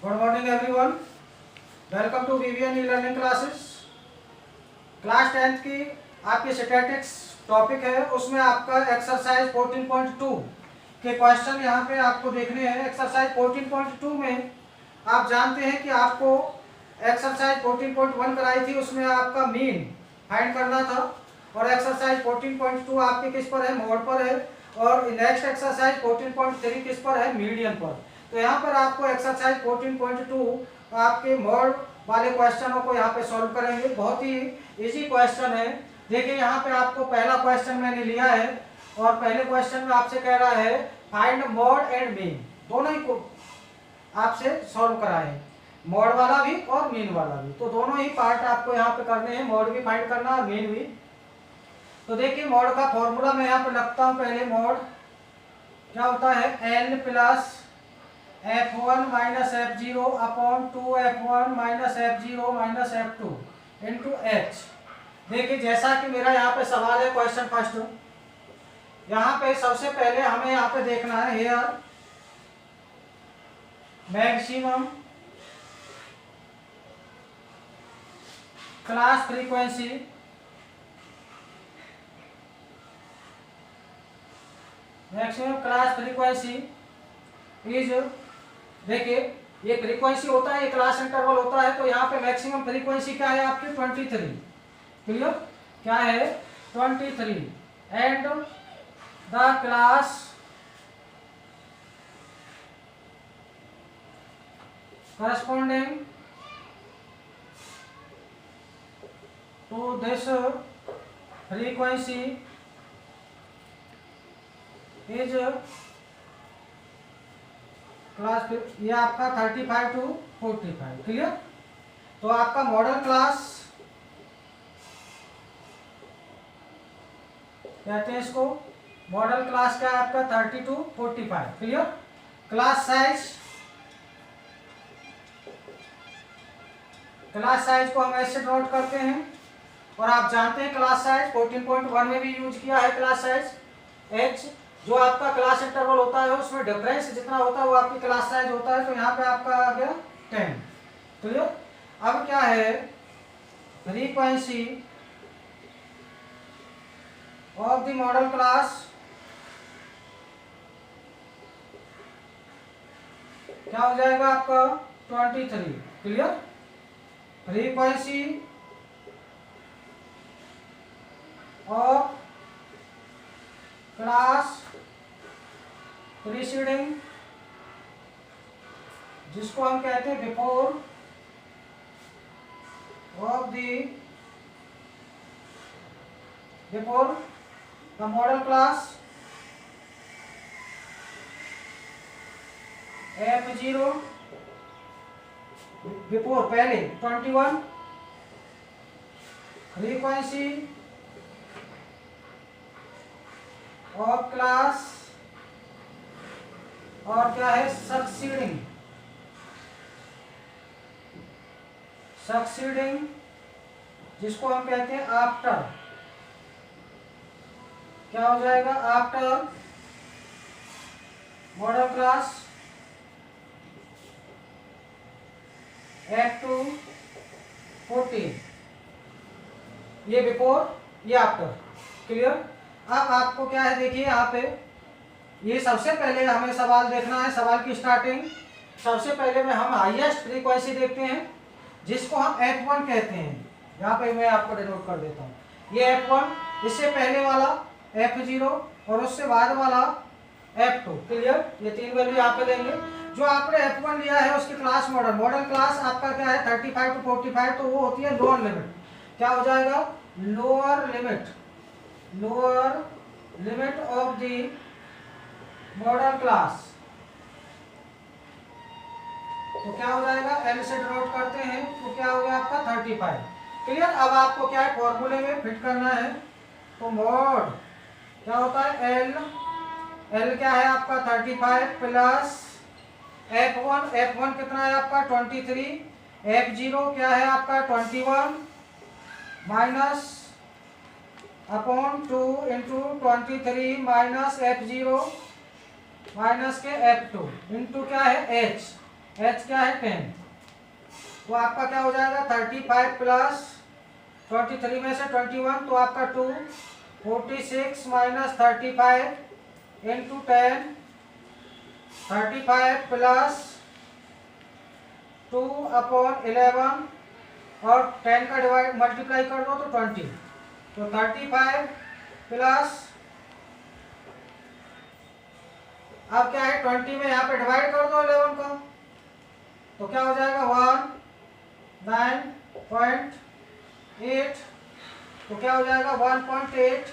Good morning everyone, welcome to VVN e learning classes. Class 10th की आपकी statics topic है, उसमें आपका एक्सरसाइज 14.2 के क्वेश्चन यहाँ पे आपको देखने हैं। एक्सरसाइज 14.2 में आप जानते हैं कि आपको एक्सरसाइज 14.1 कराई थी, उसमें आपका मीन फाइंड करना था, और एक्सरसाइज 14.2 आपके किस पर है, मोड पर है, और नेक्स्ट एक्सरसाइज 14.3 किस पर है, मीडियन पर। तो यहाँ पर आपको एक्सरसाइज 14.2 आपके मोड वाले क्वेश्चनों को यहाँ पे सॉल्व करेंगे। बहुत ही इजी क्वेश्चन है। देखिए यहाँ पे आपको पहला क्वेश्चन मैंने लिया है, और पहले क्वेश्चन में आपसे कह रहा है फाइंड मोड एंड मीन, दोनों ही को आपसे सॉल्व कराए, मोड वाला भी और मीन वाला भी। तो दोनों ही पार्ट आपको यहाँ पे करने हैं, मोड भी फाइंड करना और मीन भी। तो देखिए मोड का फॉर्मूला मैं यहाँ पे लगता हूँ। पहले मोड क्या होता है, n plus f1 minus f0 upon 2f1 minus f0 minus f2 into h। देखिए जैसा कि मेरा यहाँ पे सवाल है, क्वेश्चन फर्स्ट, यहाँ पे सबसे पहले हमें यहाँ पे देखना है here maximum class frequency is, देखिए ये फ्रीक्वेंसी होता है, ये क्लास इंटरवल होता है। तो यहाँ पे मैक्सिमम फ्रीक्वेंसी क्या है आपकी 23, क्लियर, क्या है 23, and the class corresponding to this frequency is class, ये आपका 35 to 45, क्लियर। तो आपका मॉडल क्लास कहते हैं इसको, मॉडल क्लास क्या है आपका 30 to 45, क्लियर। क्लास साइज को हम ऐसे नोट करते हैं, और आप जानते हैं क्लास साइज 14.1 में भी यूज किया है। क्लास साइज एच जो आपका क्लास इंटरवल होता है उसमें डिफरेंस जितना होता है वो आपकी क्लास साइज होता है। तो यहाँ पे आपका आ गया 10, क्लियर। अब क्या है, frequency of the model class क्या हो जाएगा आपका 23, clear. Frequency of class preceding, जिसको हम कहते हैं before the model class, f0 before पहले 21, फ्रीक्वेंसी ऑफ क्लास, और क्या है सक्सीडिंग, जिसको हम कहते हैं आफ्टर, क्या हो जाएगा आफ्टर मॉडल क्लास F2 14, ये बिफोर ये आफ्टर, क्लियर। अब आपको क्या है, देखिए यहाँ पे ये सबसे पहले हमें सवाल देखना है। सवाल की स्टार्टिंग सबसे पहले में हम हाईएस्ट फ्रीक्वेंसी देखते हैं, जिसको हम F1 कहते हैं। यहाँ पे मैं आपको डिनोट कर देता हूँ, ये F1, इससे पहले वाला F0 और उससे बाद वाला F2, क्लियर। ये तीन वैल्यू यहाँ पे देंगे। जो आपने F1 लिया है उसकी क्लास मॉडल क्लास आपका क्या है 35 to 45, तो वो होती है लोअर लिमिट। क्या हो जाएगा, lower limit of the model class. तो क्या हो जाएगा, L से डिनोट करते हैं, तो क्या हो गया आपका 35, क्लियर। अब आपको क्या है फॉर्मूले में फिट करना है। तो मॉड क्या होता है, L क्या है आपका 35 प्लस F1 कितना है आपका 23, F0 क्या है आपका 21 minus upon 2 into 23 minus F0 minus के F2 इंटू क्या है H। एच क्या है 10, तो आपका क्या हो जाएगा 35 प्लस 23 में से 21, तो आपका 2, 46 माइनस 35 इंटू 10, 35 प्लस 2/11 और 10 का डिवाइड मल्टीप्लाई कर दो तो 20, तो 35 प्लस, अब क्या है 20 में यहाँ पे डिवाइड कर दो 11 का, तो क्या हो जाएगा 9.8, तो क्या हो जाएगा 1.8,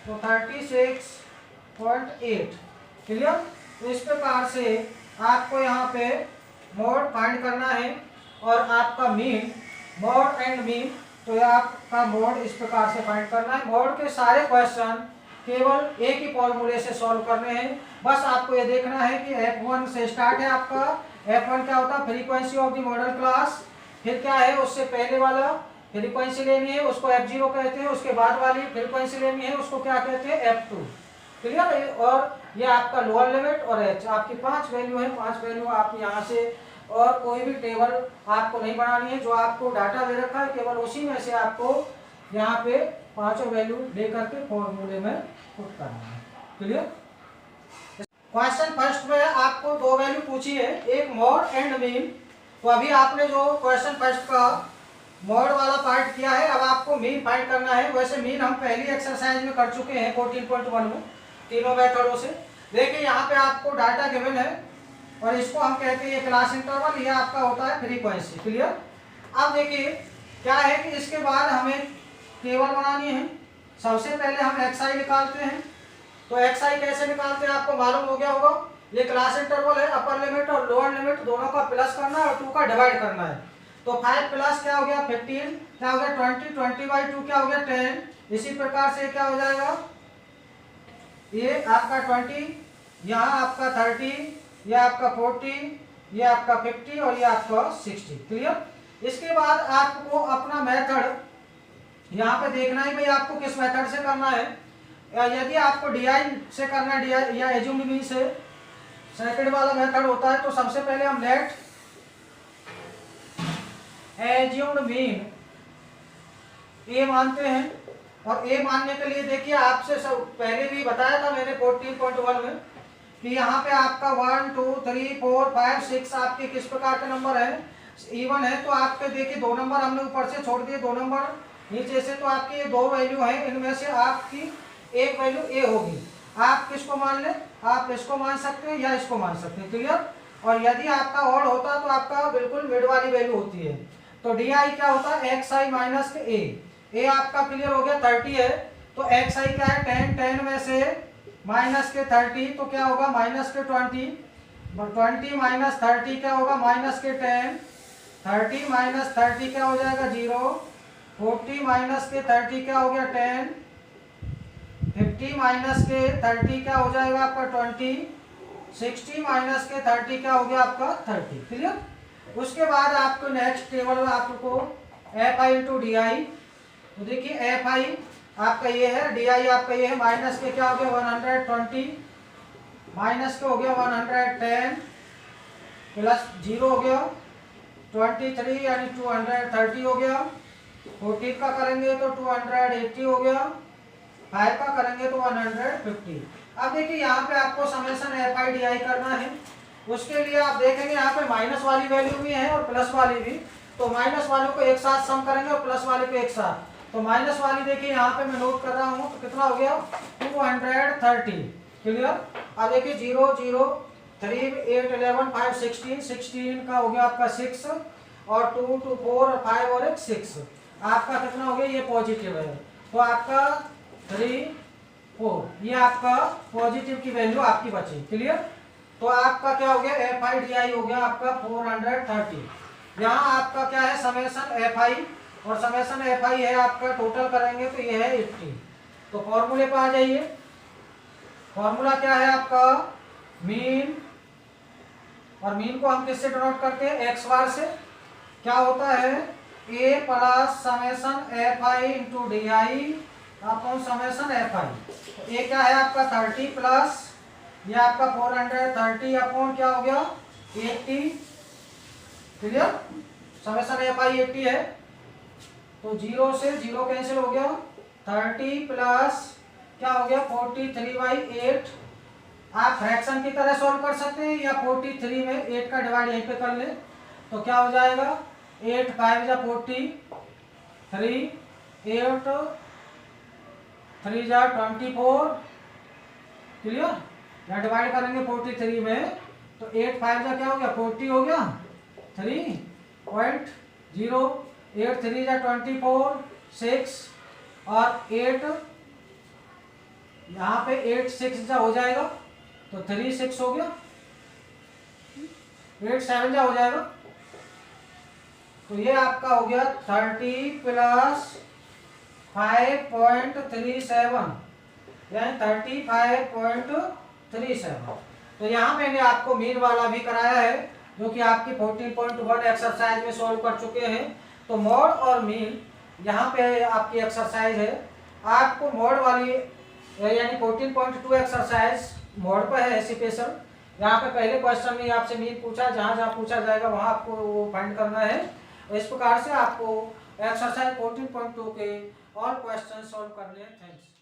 तो 36.8। क्लियर। तो इस प्रकार से आपको यहाँ पे मोड फाइंड करना है और आपका मीन, मोड एंड मीन, तो ये आपका मोड इस प्रकार से फाइंड करना है। मोड के सारे क्वेश्चन केवल एक ही फॉर्मूले से सॉल्व करने हैं। बस आपको ये देखना है कि F1 से स्टार्ट है आपका। F1 क्या होता है, frequency of the model class. फिर क्या है, उससे पहले वाला फ्रीक्वेंसी लेनी है, उसको F0 कहते हैं। उसके बाद वाली फ्रीक्वेंसी लेनी है, उसको क्या कहते हैं, F2। क्लियर। और ये आपका लोअर लिमिट और H, आपकी 5 वैल्यू है। 5 वैल्यू आप यहाँ से, और कोई भी टेबल आपको नहीं बनानी है, जो आपको डाटा दे रखा है केवल उसी में से आपको यहाँ पे 5 वैल्यू दे करके फॉर्मूले में पुट करना है। क्लियर। क्वेश्चन फर्स्ट में आपको 2 वैल्यू पूछी है, एक मोड एंड मीन। तो अभी आपने जो क्वेश्चन फर्स्ट का मोड वाला पार्ट किया है, अब आपको मीन फाइंड करना है। वैसे मीन हम पहली एक्सरसाइज में कर चुके हैं 14.1 में, तीनों मेथडों से। देखिए यहाँ पे आपको डाटा गिवन है और इसको हम कहते हैं क्लास इंटरवल, ये आपका होता है फ्रीक्वेंसी। क्लियर। अब देखिए क्या है कि इसके बाद हमें टेबल बनानी है। सबसे पहले हम एक्स निकालते हैं। तो एक्स कैसे निकालते हैं आपको मालूम हो गया होगा। ये क्लास इंटरवल है, अपर लिमिट और लोअर लिमिट दोनों का प्लस करना है और 2 का डिवाइड करना है। तो 5 प्लस क्या हो गया 15, क्या हो गया 20, 20/2 क्या हो गया 10। इसी प्रकार से क्या हो जाएगा, ये आपका 20, यहाँ आपका 30, ये आपका 40, ये आपका 50 और ये आपका 60। क्लियर। इसके बाद आपको अपना मेथड यहाँ पे देखना है भाई आपको किस मेथड से करना है। यदि आपको DI से करना है, DI या एज्यूम्ड मीन से, सेकंड वाला मेथड होता है, तो सबसे पहले हम लेट एज्यूम्ड मीन ए मानते हैं। और ए मानने के लिए देखिए आपसे सब पहले भी बताया था मैंने 14.1 में कि यहाँ पे आपका 1 2 3 4 5 6 आपके किस प्रकार के नंबर है, इवन है। तो आपके देखिए 2 नंबर हमने ऊपर से छोड़ दिए, 2 नंबर नीचे से, तो आपकी ये 2 वैल्यू है, इनमें से आपकी एक वैल्यू ए होगी। आप किसको मान ले, आप इसको मान सकते हैं या इसको मान सकते हैं। क्लियर। और यदि आपका ऑड होता तो आपका बिल्कुल मिड वाली वैल्यू होती है। तो DI क्या होता है, XI माइनस के ए आपका क्लियर हो गया 30 है। तो XI क्या है 10, 10 में से माइनस के 30, तो क्या होगा माइनस के 20, 20 माइनस 30 क्या होगा माइनस के 10, 30 माइनस 30 क्या हो जाएगा 0, 40 माइनस के 30 क्या हो गया 10, 50 माइनस के 30 क्या हो जाएगा आपका 20, 60 माइनस के 30 क्या हो गया आपका 30। क्लियर। उसके बाद आपको नेक्स्ट टेबल में आपको FI इंटू DI। तो देखिए FI आपका ये है, DI आपका ये है, माइनस के क्या हो गया 120, माइनस के हो गया 110, प्लस 0 हो गया 23 यानी 230 हो गया। 14 का करेंगे तो 280 हो गया, 5 का करेंगे तो 150। अब देखिए यहाँ पे आपको समेशन FI DI करना है। उसके लिए आप देखेंगे यहाँ पे माइनस वाली वैल्यू भी है और प्लस वाली भी। तो माइनस वालों को एक साथ सम करेंगे और प्लस वाले को एक साथ। तो माइनस वाली देखिए यहाँ पे मैं नोट कर रहा हूँ, तो कितना हो गया 230। क्लियर। अब देखिए 0 0 3 8 11 5 16, 16 का हो गया आपका 6 और 2 2 4 और 5 और एक 6, आपका कितना हो गया, ये पॉजिटिव है। तो आपका 3 4, ये आपका पॉजिटिव की वैल्यू आपकी बची। क्लियर। तो आपका क्या हो गया FI DI हो गया आपका 430। यहाँ आपका क्या है समेशन FI और समेशन FI है आपका, टोटल करेंगे तो ये है 80। तो फॉर्मूले पे आ जाइए। फॉर्मूला क्या है आपका मीन, और मीन को हम किससे डिनोट करते हैं x बार से। क्या होता है A plus summation FI into DI upon summation FI। तो ये क्या है आपका 30 प्लस ये आपका 430 अपॉन क्या हो गया 80 क्लियर। समेशन एफ आई 80 है, तो 0 से 0 कैंसिल हो गया, 30 प्लस क्या हो गया 43/8। आप फ्रैक्शन की तरह सॉल्व कर सकते हैं या 43 में 8 का डिवाइड यहीं पे कर ले, तो क्या हो जाएगा 8 5 जा 43, 8 3 जा 24। क्लियर। यहाँ डिवाइड करेंगे 43 में, तो 8 5 जा क्या हो गया 40 हो गया 3.0, 8 3 जा 24 6, और 8 यहाँ पे 8 6 जा हो जाएगा, तो 3 6 हो गया, 8 7 जा हो जाएगा, तो ये आपका हो गया 30 प्लस 5.37 यानी 35.37। तो यहाँ मैंने आपको मीन वाला भी कराया है जो कि आपकी 14.1 एक्सरसाइज में सॉल्व कर चुके हैं। तो मॉड और मीन यहाँ पे आपकी एक्सरसाइज है, आपको मॉड वाली यानी 14.2 एक्सरसाइज मॉड पर है स्पेशल। यहाँ पे पहले क्वेश्चन में आपसे मीन पूछा, जहाँ जहाँ पूछा जाएगा वहाँ आपको वो फाइंड करना है। इस प्रकार से आपको एक्सरसाइज 14.2 के ऑल क्वेश्चन सॉल्व करने हैं। थैंक्स।